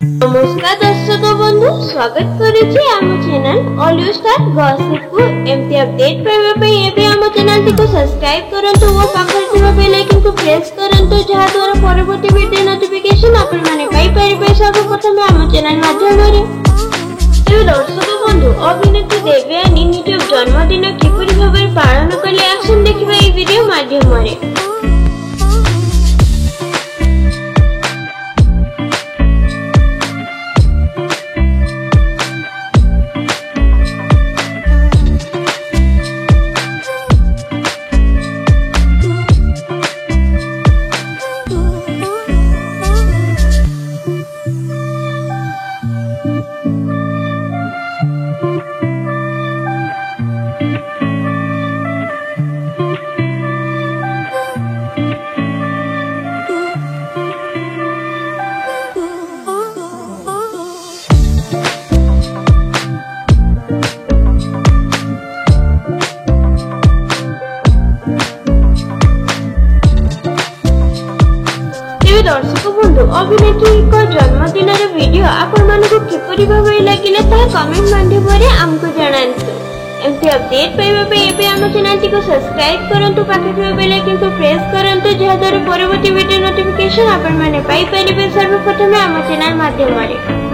नमस्कार दर्शक बंधु स्वागत करुछि आम चैनल ऑलियो स्टार गॉसिप को एमती अपडेट पाइबा पई एबे आम चैनल को सब्सक्राइब करंतु और पाखर थिबा बेल आइकन को प्रेस करंतु जहा द्वारा परवर्ती वीडियो नोटिफिकेशन आपण माने पाई परिबे। सब प्रथम आम चैनल माध्यम रे तो दर्शक बंधु अभिनेत्री देवयानी निज जन्मदिन किपरि भाबे पालन कले एक्शन देखिबा ए वीडियो माध्यम रे। दर्शक बंधु अभिनेत्री जन्मदिन वीडियो आपण मानकु किपरि भाबे लागिले ता कमेंट माध्यम रे हमको जणांतु। एमती अपडेट पाइबा पे एबे हम चैनल को सब्सक्राइब करंतु पाखे थिबा बेल आइकन को प्रेस करंतु जहा द्वारा परवर्ती वीडियो नोटिफिकेशन आपण माने पाई परिबे। सर्वप्रथम हम चैनल माध्यम रे।